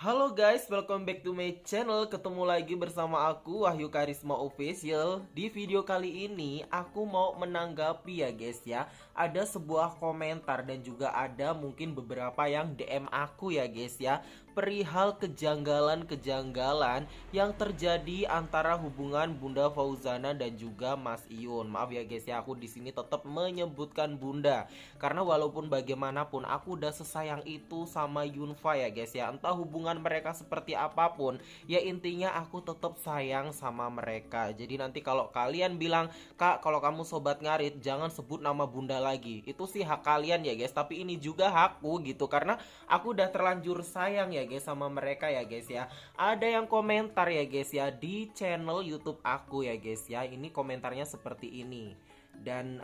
Halo guys, welcome back to my channel. Ketemu lagi bersama aku Wahyu Karisma Official. Di video kali ini aku mau menanggapi ya guys ya. Ada sebuah komentar dan juga ada mungkin beberapa yang DM aku ya guys ya, perihal kejanggalan-kejanggalan yang terjadi antara hubungan Bunda Fauzana dan juga Mas Iyun. Maaf ya guys ya, aku di sini tetap menyebutkan Bunda karena walaupun bagaimanapun aku udah sesayang itu sama Yunfa ya guys ya. Entah hubungan mereka seperti apapun, ya intinya aku tetap sayang sama mereka. Jadi nanti kalau kalian bilang, "Kak, kalau kamu sobat ngarit jangan sebut nama Bunda lagi." Itu sih hak kalian ya guys, tapi ini juga hakku gitu karena aku udah terlanjur sayang ya guys sama mereka ya guys ya. Ada yang komentar ya guys ya di channel YouTube aku ya guys ya. Ini komentarnya seperti ini. Dan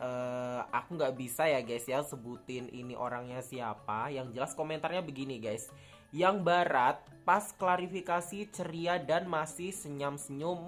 aku nggak bisa ya guys ya sebutin ini orangnya siapa. Yang jelas komentarnya begini guys. Yang barat pas klarifikasi ceria dan masih senyum-senyum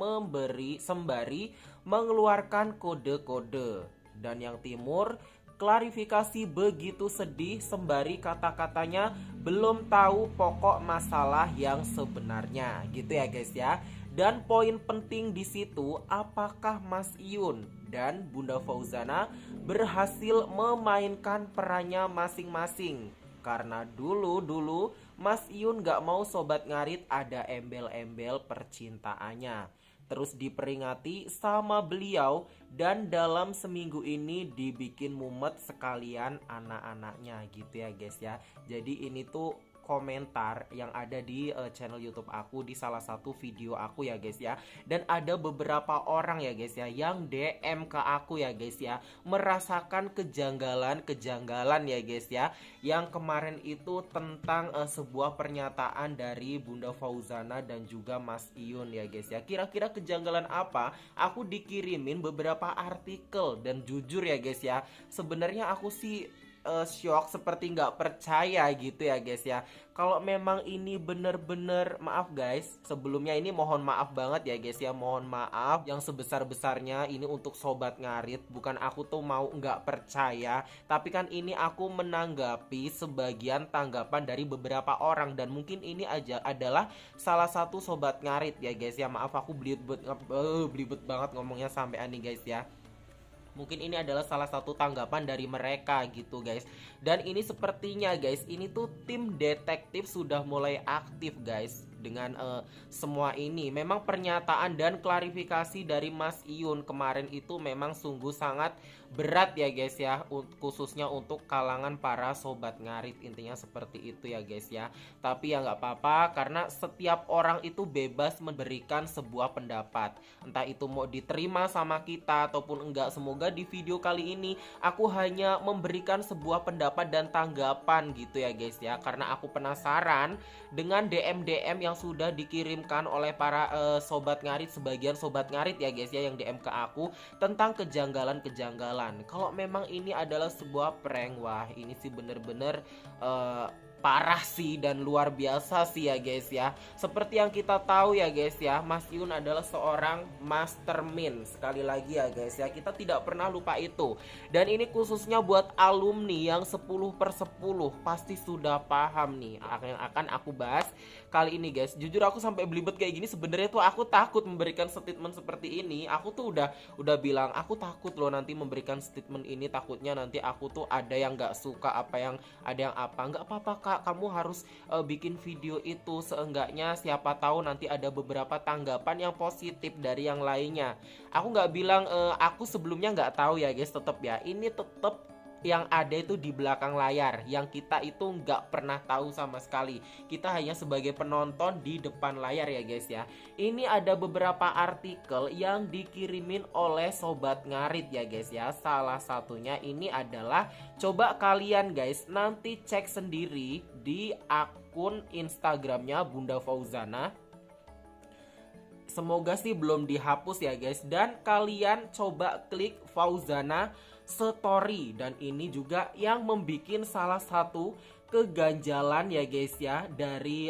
sembari mengeluarkan kode-kode. Dan yang timur klarifikasi begitu sedih sembari kata-katanya belum tahu pokok masalah yang sebenarnya. Gitu ya guys ya. Dan poin penting di situ, apakah Mas Iyun dan Bunda Fauzana berhasil memainkan perannya masing-masing? Karena dulu Mas Iyun gak mau sobat ngarit ada embel-embel percintaannya. Terus diperingati sama beliau dan dalam seminggu ini dibikin mumet sekalian anak-anaknya gitu ya guys ya. Jadi ini tuh komentar yang ada di channel YouTube aku di salah satu video aku ya guys ya. Dan ada beberapa orang ya guys ya yang DM ke aku ya guys ya, merasakan kejanggalan-kejanggalan ya guys ya. Yang kemarin itu tentang sebuah pernyataan dari Bunda Fauzana dan juga Mas Iyun ya guys ya. Kira-kira kejanggalan apa? Aku dikirimin beberapa artikel dan jujur ya guys ya, sebenarnya aku sih shock, seperti nggak percaya gitu ya guys ya. Kalau memang ini bener-bener, maaf guys, sebelumnya ini mohon maaf banget ya guys ya, mohon maaf yang sebesar-besarnya ini untuk sobat ngarit. Bukan aku tuh mau nggak percaya, tapi kan ini aku menanggapi sebagian tanggapan dari beberapa orang dan mungkin ini aja adalah salah satu sobat ngarit ya guys ya. Maaf aku belibet banget ngomongnya sampai ani guys ya. Mungkin ini adalah salah satu tanggapan dari mereka gitu guys. Dan ini sepertinya guys, ini tuh tim detektif sudah mulai aktif guys dengan semua ini. Memang pernyataan dan klarifikasi dari Mas Iyun kemarin itu memang sungguh sangat berat ya guys ya, khususnya untuk kalangan para sobat ngarit. Intinya seperti itu ya guys ya. Tapi ya nggak apa-apa karena setiap orang itu bebas memberikan sebuah pendapat, entah itu mau diterima sama kita ataupun enggak. Semoga di video kali ini aku hanya memberikan sebuah pendapat dan tanggapan gitu ya guys ya, karena aku penasaran dengan DM yang sudah dikirimkan oleh para sobat ngarit, sebagian sobat ngarit ya guys ya, yang DM ke aku tentang kejanggalan-kejanggalan. Kalau memang ini adalah sebuah prank, wah ini sih bener-bener parah sih dan luar biasa sih ya guys ya. Seperti yang kita tahu ya guys ya, Mas Iyun adalah seorang mastermind. Sekali lagi ya guys ya, kita tidak pernah lupa itu. Dan ini khususnya buat alumni yang 10/10 pasti sudah paham nih yang akan aku bahas kali ini guys. Jujur aku sampai belibet kayak gini, sebenarnya tuh aku takut memberikan statement seperti ini. Aku tuh udah bilang aku takut loh nanti memberikan statement ini, takutnya nanti aku tuh ada yang nggak suka, ada yang apa. Nggak apa-apa kak, kamu harus bikin video itu, seenggaknya siapa tahu nanti ada beberapa tanggapan yang positif dari yang lainnya. Aku nggak bilang aku sebelumnya nggak tahu ya guys, tetap ya ini tetap yang ada itu di belakang layar, yang kita itu nggak pernah tahu sama sekali. Kita hanya sebagai penonton di depan layar ya guys ya. Ini ada beberapa artikel yang dikirimin oleh sobat ngarit ya guys ya. Salah satunya ini adalah, coba kalian guys nanti cek sendiri di akun Instagramnya Bunda Fauzana. Semoga sih belum dihapus ya guys. Dan kalian coba klik Fauzana story, dan ini juga yang membuat salah satu keganjalan ya guys ya dari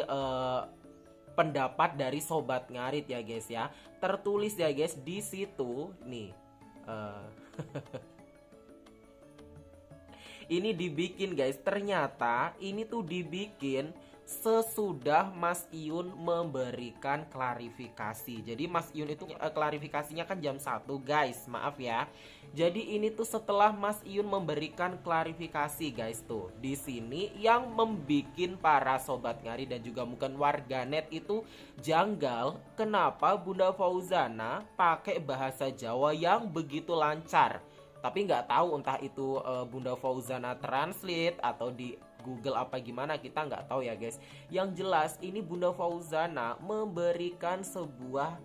pendapat dari sobat ngarit ya guys ya. Tertulis ya guys di situ nih. Ini dibikin guys, ternyata ini tuh dibikin sesudah Mas Iyun memberikan klarifikasi. Jadi Mas Iyun itu klarifikasinya kan jam 1 guys, maaf ya. Jadi ini tuh setelah Mas Iyun memberikan klarifikasi guys tuh. Di sini yang membikin para sobat ngari dan juga mungkin warganet itu janggal, kenapa Bunda Fauzana pakai bahasa Jawa yang begitu lancar. Tapi nggak tahu entah itu Bunda Fauzana translate atau di Google apa gimana, kita nggak tahu ya guys. Yang jelas ini Bunda Fauzana memberikan sebuah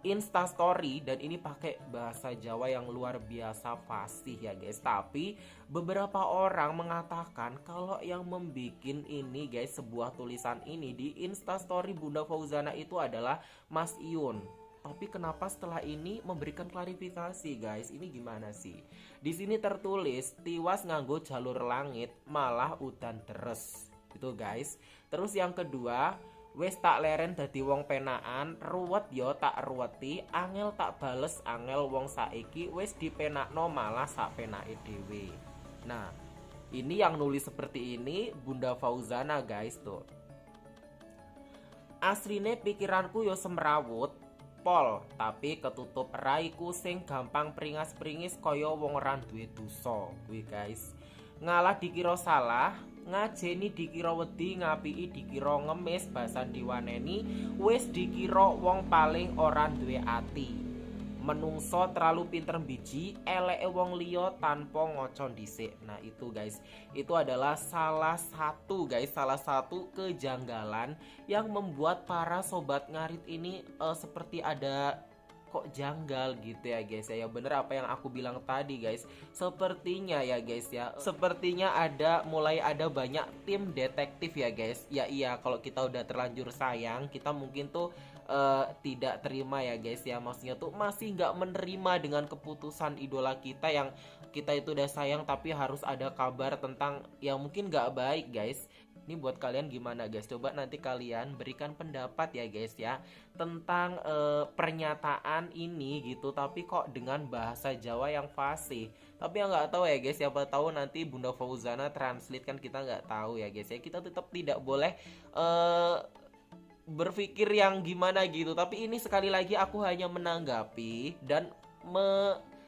Instastory dan ini pakai bahasa Jawa yang luar biasa fasih ya guys. Tapi beberapa orang mengatakan kalau yang membikin ini guys, sebuah tulisan ini di Instastory Bunda Fauzana itu adalah Mas Iyun. Tapi kenapa setelah ini memberikan klarifikasi guys? Ini gimana sih? Di sini tertulis tiwas nganggo jalur langit malah udan deres. Itu guys. Terus yang kedua, wes tak leren dadi wong penaan, ruwet yo tak ruweti, angel tak bales angel wong saiki, wes dipenakno malah sak penake dhewe. Nah, ini yang nulis seperti ini Bunda Fauzana guys tuh. Asline pikiranku yo semrawut pol, tapi ketutup raiku sing gampang pringas-pringis kaya wong ora duwe dosa. Kuwi guys. Ngalah dikira salah, ngajeni dikira wedi, ngapiki dikira ngemis, basan diwaneni, wis dikira wong paling ora duwe ati. Menungso terlalu pinter biji, eleke wong liya tanpa ngoco dhisik. Nah itu guys, itu adalah salah satu kejanggalan yang membuat para sobat ngarit ini seperti ada kok janggal gitu ya guys ya. Ya bener apa yang aku bilang tadi guys. Sepertinya ya guys ya, sepertinya mulai ada banyak tim detektif ya guys. Ya iya, kalau kita udah terlanjur sayang, kita mungkin tuh tidak terima ya guys ya. Maksudnya tuh masih nggak menerima dengan keputusan idola kita yang kita itu udah sayang, tapi harus ada kabar tentang yang mungkin nggak baik guys. Ini buat kalian gimana guys? Coba nanti kalian berikan pendapat ya guys ya tentang pernyataan ini gitu, tapi kok dengan bahasa Jawa yang fasih. Tapi yang nggak tahu ya guys, siapa tahu nanti Bunda Fauzana translate, kan kita nggak tahu ya guys ya. Kita tetap tidak boleh berpikir yang gimana gitu. Tapi ini sekali lagi aku hanya menanggapi dan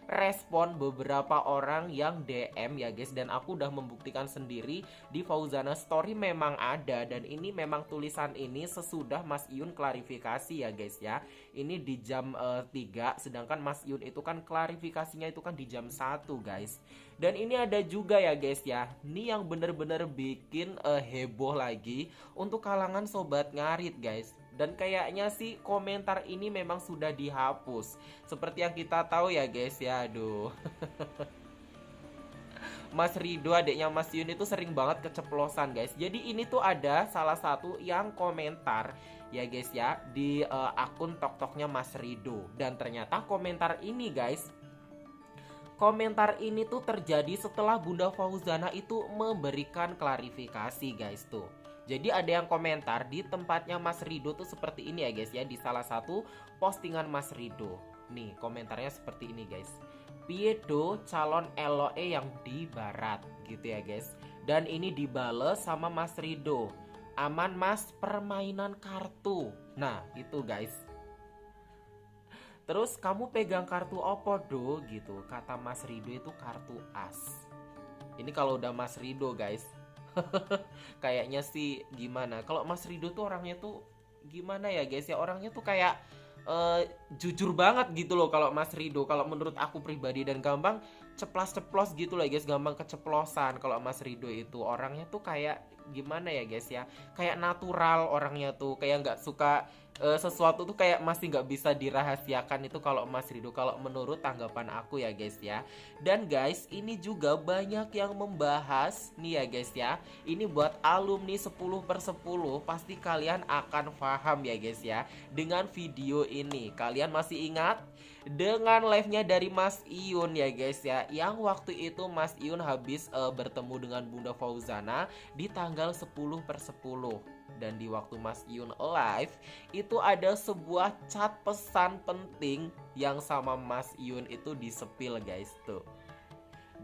respon beberapa orang yang DM ya guys. Dan aku udah membuktikan sendiri di Fauzana Story memang ada. Dan ini memang tulisan ini sesudah Mas Iyun klarifikasi ya guys ya. Ini di jam 3, sedangkan Mas Iyun itu kan klarifikasinya itu kan di jam 1 guys. Dan ini ada juga ya guys ya, ini yang bener-bener bikin heboh lagi untuk kalangan sobat ngarit guys. Dan kayaknya sih komentar ini memang sudah dihapus, seperti yang kita tahu ya guys ya. Aduh Mas Rido, adiknya Mas Yun itu sering banget keceplosan guys. Jadi ini tuh ada salah satu yang komentar ya guys ya di akun TokToknya Mas Rido. Dan ternyata komentar ini guys, komentar ini tuh terjadi setelah Bunda Fauzana itu memberikan klarifikasi guys tuh. Jadi ada yang komentar di tempatnya Mas Rido tuh seperti ini ya guys ya, di salah satu postingan Mas Rido. Nih komentarnya seperti ini guys. Piedo calon LOE yang di barat gitu ya guys. Dan ini dibales sama Mas Rido. Aman mas, permainan kartu. Nah itu guys. Terus kamu pegang kartu opo do gitu, kata Mas Rido itu kartu as. Ini kalau udah Mas Rido guys. Kayaknya sih gimana, kalau Mas Rido tuh orangnya tuh gimana ya guys ya, orangnya tuh kayak jujur banget gitu loh kalau Mas Rido, kalau menurut aku pribadi. Dan gampang ceplos-ceplos gitu loh guys, gampang keceplosan. Kalau Mas Rido itu orangnya tuh kayak gimana ya guys ya, kayak natural orangnya tuh, kayak nggak suka sesuatu tuh kayak masih nggak bisa dirahasiakan. Itu kalau Mas Rido, kalau menurut tanggapan aku ya guys ya. Dan guys ini juga banyak yang membahas nih ya guys ya, ini buat alumni 10/10 pasti kalian akan paham ya guys ya dengan video ini. Kalian masih ingat dengan live-nya dari Mas Iyun ya guys ya, yang waktu itu Mas Iyun habis bertemu dengan Bunda Fauzana di tanggal 10/10. Dan di waktu Mas Iyun live itu ada sebuah chat pesan penting yang sama Mas Iyun itu disepil guys tuh.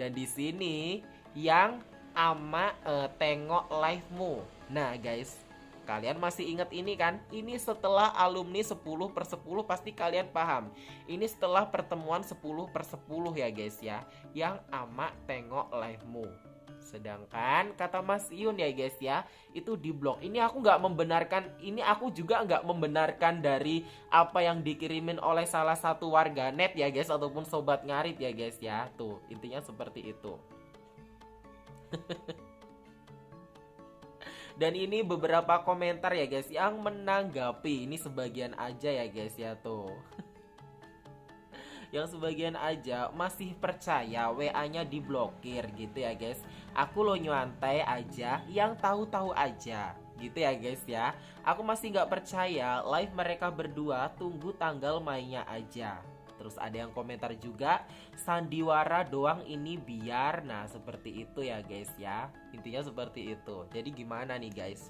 Dan di sini yang ama tengok livemu. Nah guys, kalian masih ingat ini kan? Ini setelah alumni 10/10 pasti kalian paham. Ini setelah pertemuan 10/10 ya guys ya, yang ama tengok livemu. Sedangkan kata Mas Iun ya guys ya, itu di blog. Ini aku nggak membenarkan, ini aku juga nggak membenarkan dari apa yang dikirimin oleh salah satu warganet ya guys, ataupun sobat ngarit ya guys ya. Tuh, intinya seperti itu. Dan ini beberapa komentar ya guys yang menanggapi. Ini sebagian aja ya guys ya tuh. Yang sebagian aja masih percaya WA-nya diblokir gitu ya guys. Aku lo nyantai aja, yang tahu-tahu aja gitu ya guys ya. Aku masih nggak percaya live mereka berdua, tunggu tanggal mainnya aja. Terus ada yang komentar juga, sandiwara doang ini biar. Nah seperti itu ya guys ya. Intinya seperti itu. Jadi gimana nih guys?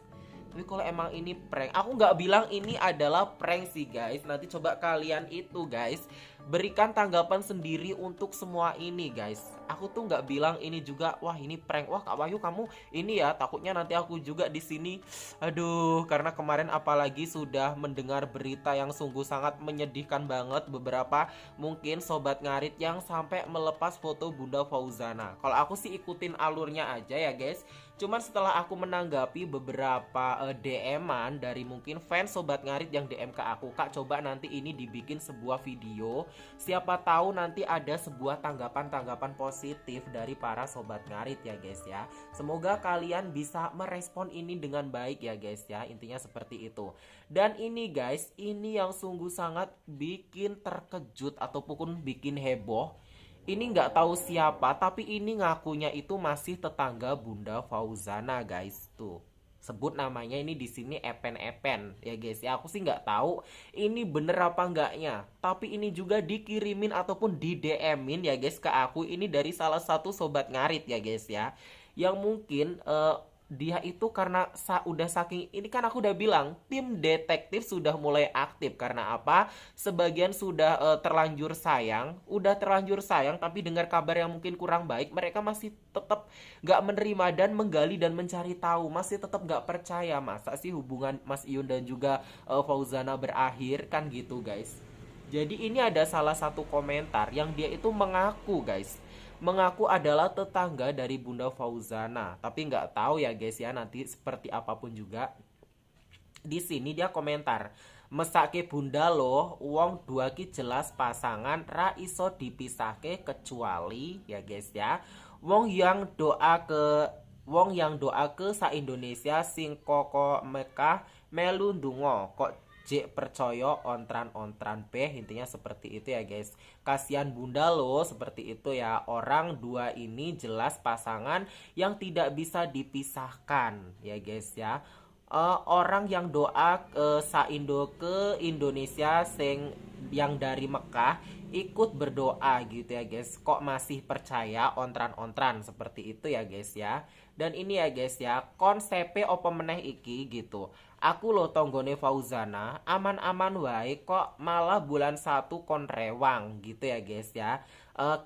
Tapi kalau emang ini prank, aku nggak bilang ini adalah prank sih guys. Nanti coba kalian itu guys, berikan tanggapan sendiri untuk semua ini guys. Aku tuh nggak bilang ini juga, wah ini prank, wah Kak Wahyu kamu ini ya, takutnya nanti aku juga di sini. Aduh, karena kemarin apalagi sudah mendengar berita yang sungguh sangat menyedihkan banget, beberapa mungkin sobat ngarit yang sampai melepas foto Bunda Fauzana. Kalau aku sih ikutin alurnya aja ya guys. Cuman setelah aku menanggapi beberapa DM-an dari mungkin fans sobat ngarit yang DM ke aku, Kak coba nanti ini dibikin sebuah video, siapa tahu nanti ada sebuah tanggapan-tanggapan positif dari para sobat ngarit ya guys ya. Semoga kalian bisa merespon ini dengan baik ya guys ya. Intinya seperti itu. Dan ini guys, ini yang sungguh sangat bikin terkejut ataupun bikin heboh. Ini nggak tahu siapa, tapi ini ngakunya itu masih tetangga Bunda Fauzana guys. Tuh, sebut namanya ini di sini Epen ya guys ya. Aku sih nggak tahu ini bener apa enggaknya, tapi ini juga dikirimin ataupun di DM-in ya guys ke aku. Ini dari salah satu sobat ngarit ya guys ya, yang mungkin dia itu karena udah saking ini kan aku udah bilang tim detektif sudah mulai aktif. Karena apa? Sebagian sudah terlanjur sayang, udah terlanjur sayang, tapi dengar kabar yang mungkin kurang baik, mereka masih tetap gak menerima dan menggali dan mencari tahu, masih tetap gak percaya masa sih hubungan Mas Iun dan juga Fauzana berakhir kan gitu guys. Jadi ini ada salah satu komentar yang dia itu mengaku guys, mengaku adalah tetangga dari Bunda Fauzana. Tapi nggak tahu ya guys ya, nanti seperti apapun juga. Di sini dia komentar, mesake bunda lo, wong dua ki jelas pasangan, ra iso dipisahke kecuali ya guys ya. Wong yang doa ke sa Indonesia sing koko Mekah melu ndonga kok J percaya ontran-ontran beh. Intinya seperti itu ya guys. Kasihan bunda lo, seperti itu ya. Orang dua ini jelas pasangan yang tidak bisa dipisahkan ya guys ya. Orang yang doa saindo ke Indonesia sing yang dari Mekah ikut berdoa gitu ya guys. Kok masih percaya ontran-ontran, seperti itu ya guys ya. Dan ini ya guys ya, konsepnya opo meneh iki gitu. Aku lo tonggone Fauzana aman-aman wae kok malah bulan 1 kon rewang gitu ya guys ya.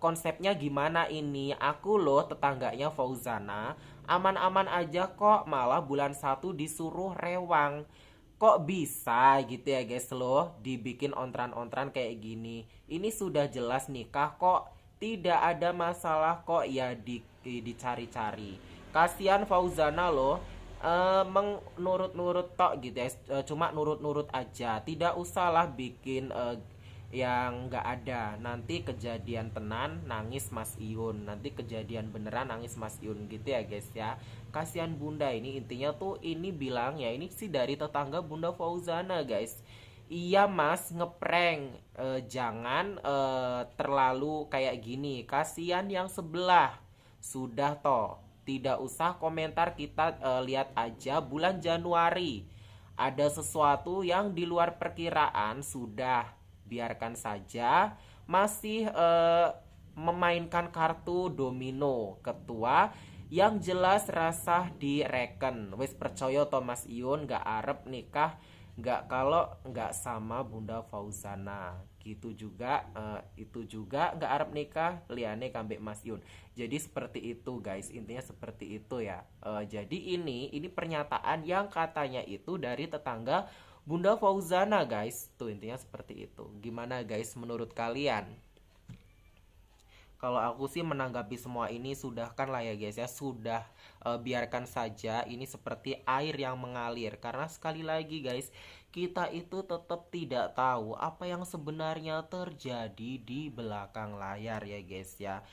Konsepnya gimana ini? Aku lo tetangganya Fauzana aman-aman aja kok malah bulan 1 disuruh rewang. Kok bisa gitu ya guys lo dibikin ontran-ontran kayak gini. Ini sudah jelas nikah kok, tidak ada masalah kok ya dicari-cari. Kasihan Fauzana lo, menurut-nurut tok gitu ya, cuma nurut-nurut aja, tidak usahlah bikin yang nggak ada. Nanti kejadian tenan nangis Mas Iun, nanti kejadian beneran nangis Mas Iun gitu ya guys ya. Kasihan bunda ini, intinya tuh ini bilang ya, ini sih dari tetangga Bunda Fauzana guys. Iya mas, ngeprank, jangan terlalu kayak gini, kasihan yang sebelah. Sudah toh, tidak usah komentar, kita lihat aja bulan Januari ada sesuatu yang di luar perkiraan, sudah biarkan saja. Masih memainkan kartu domino ketua, yang jelas rasah direken. Wis percaya Thomas Iun gak arep nikah, gak kalau gak sama Bunda Fauzana gitu juga itu juga nggak arep nikah liane kambek Mas Yun. Jadi seperti itu guys, intinya seperti itu ya. Jadi ini pernyataan yang katanya itu dari tetangga Bunda Fauzana guys. Tuh intinya seperti itu. Gimana guys menurut kalian? Kalau aku sih menanggapi semua ini sudah kan lah ya guys ya, sudah biarkan saja ini seperti air yang mengalir, karena sekali lagi guys, kita itu tetap tidak tahu apa yang sebenarnya terjadi di belakang layar ya guys ya.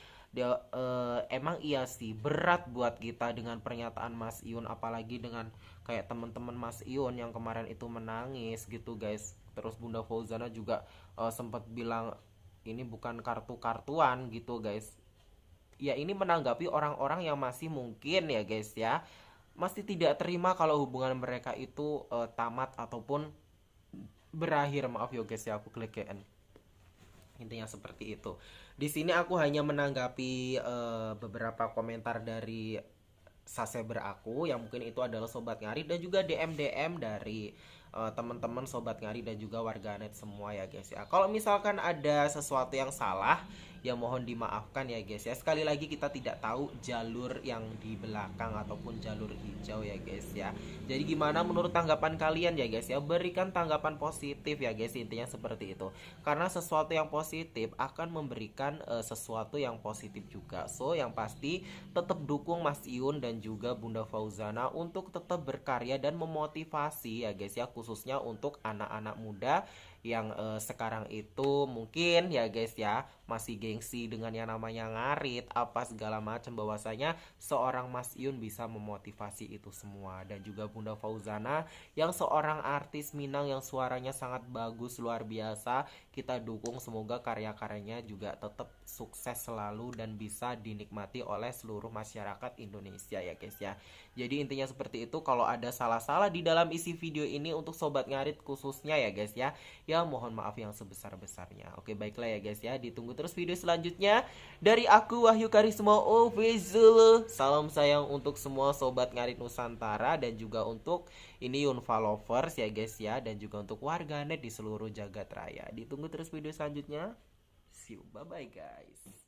Emang iya sih berat buat kita dengan pernyataan Mas Iun, apalagi dengan kayak teman-teman Mas Iun yang kemarin itu menangis gitu guys. Terus Bunda Fauzana juga sempat bilang ini bukan kartu-kartuan gitu guys. Ya ini menanggapi orang-orang yang masih mungkin ya guys ya, masih tidak terima kalau hubungan mereka itu tamat ataupun berakhir. Maaf ya guys ya, aku kelekean. Intinya seperti itu. Di sini aku hanya menanggapi beberapa komentar dari subscriber aku yang mungkin itu adalah sobat ngari, dan juga DM dari teman-teman sobat ngari dan juga warganet semua ya guys ya. Kalau misalkan ada sesuatu yang salah ya mohon dimaafkan ya guys ya. Sekali lagi kita tidak tahu jalur yang di belakang ataupun jalur hijau ya guys ya. Jadi gimana menurut tanggapan kalian ya guys ya? Berikan tanggapan positif ya guys, intinya seperti itu. Karena sesuatu yang positif akan memberikan sesuatu yang positif juga. So yang pasti tetap dukung Mas Iun dan juga Bunda Fauzana untuk tetap berkarya dan memotivasi ya guys ya, khususnya untuk anak-anak muda yang sekarang itu mungkin ya guys ya masih gengsi dengan yang namanya ngarit apa segala macam, bahwasanya seorang Mas Iun bisa memotivasi itu semua. Dan juga Bunda Fauzana yang seorang artis Minang yang suaranya sangat bagus luar biasa, kita dukung semoga karya-karyanya juga tetap sukses selalu dan bisa dinikmati oleh seluruh masyarakat Indonesia ya guys ya. Jadi intinya seperti itu. Kalau ada salah-salah di dalam isi video ini untuk sobat ngarit khususnya ya guys ya, ya mohon maaf yang sebesar-besarnya. Oke baiklah ya guys ya, ditunggu terus video selanjutnya dari aku Wahyu Karisma Official. Salam sayang untuk semua sobat ngarit Nusantara dan juga untuk ini Yunfa lovers ya guys ya, dan juga untuk warganet di seluruh jagat raya. Ditunggu terus video selanjutnya. See you, bye bye guys.